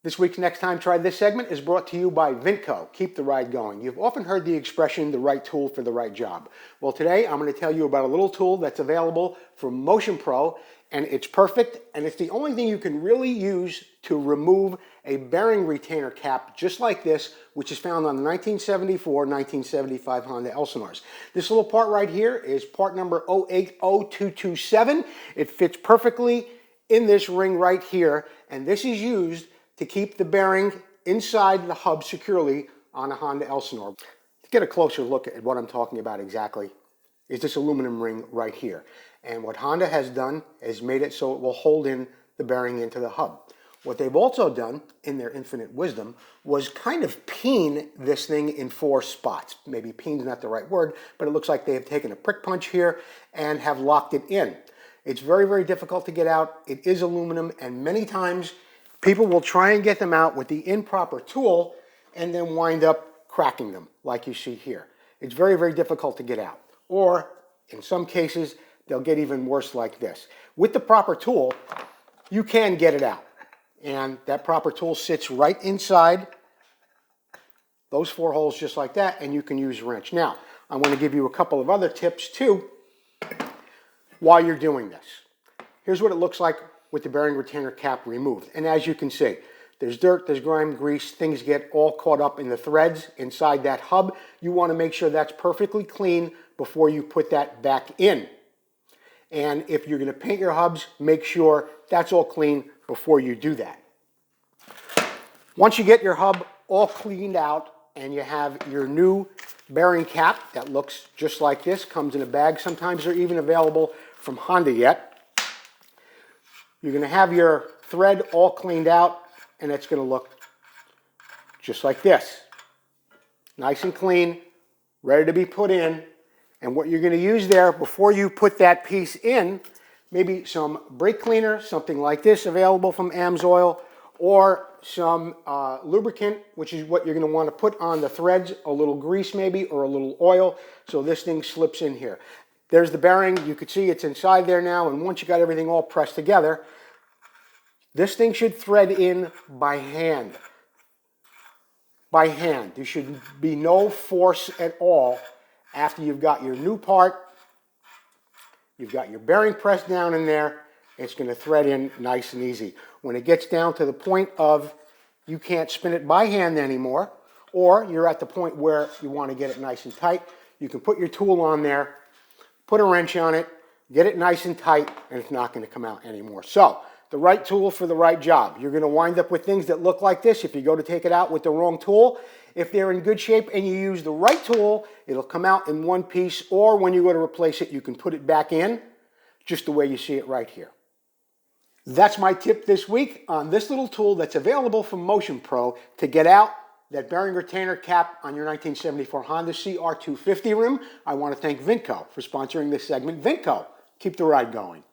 This week's Next Time Try This segment is brought to you by VMXQ. Keep the ride going. You've often heard the expression, the right tool for the right job. Well, today I'm going to tell you about a little tool that's available from Motion Pro, and it's perfect, and it's the only thing you can really use to remove a bearing retainer cap just like this, which is found on the 1974-1975 Honda Elsinores. This little part right here is part number 080227. It fits perfectly in this ring right here, and this is used to keep the bearing inside the hub securely on a Honda Elsinore. To get a closer look at what I'm talking about exactly is this aluminum ring right here. And what Honda has done is made it so it will hold in the bearing into the hub. What they've also done, in their infinite wisdom, was kind of peen this thing in 4 spots. Maybe peen's not the right word, but it looks like they have taken a prick punch here and have locked it in. It's very, very difficult to get out. It is aluminum, and many times people will try and get them out with the improper tool and then wind up cracking them, like you see here. It's very, very difficult to get out. Or, in some cases, they'll get even worse like this. With the proper tool, you can get it out. And that proper tool sits right inside those 4 holes just like that, and you can use a wrench. Now, I want to give you a couple of other tips too while you're doing this. Here's what it looks like with the bearing retainer cap removed. And as you can see, there's dirt, there's grime, grease, things get all caught up in the threads inside that hub. You want to make sure that's perfectly clean before you put that back in. And if you're going to paint your hubs, make sure that's all clean before you do that. Once you get your hub all cleaned out and you have your new bearing cap that looks just like this, comes in a bag, sometimes they're even available from Honda yet. You're going to have your thread all cleaned out, and it's going to look just like this. Nice and clean, ready to be put in. And what you're going to use there before you put that piece in, maybe some brake cleaner, something like this available from AMSOIL, or some lubricant, which is what you're going to want to put on the threads, a little grease maybe, or a little oil, so this thing slips in here. There's the bearing. You can see it's inside there now, and once you got everything all pressed together, this thing should thread in by hand. By hand. There should be no force at all after you've got your new part. You've got your bearing pressed down in there. It's going to thread in nice and easy. When it gets down to the point of you can't spin it by hand anymore, or you're at the point where you want to get it nice and tight, you can put your tool on there, put a wrench on it, get it nice and tight, and it's not going to come out anymore. So, the right tool for the right job. You're going to wind up with things that look like this if you go to take it out with the wrong tool. If they're in good shape and you use the right tool, it'll come out in one piece, or when you go to replace it, you can put it back in just the way you see it right here. That's my tip this week on this little tool that's available from Motion Pro to get out that bearing retainer cap on your 1974 Honda CR250 rim. I want to thank VMXQ for sponsoring this segment. VMXQ, keep the ride going.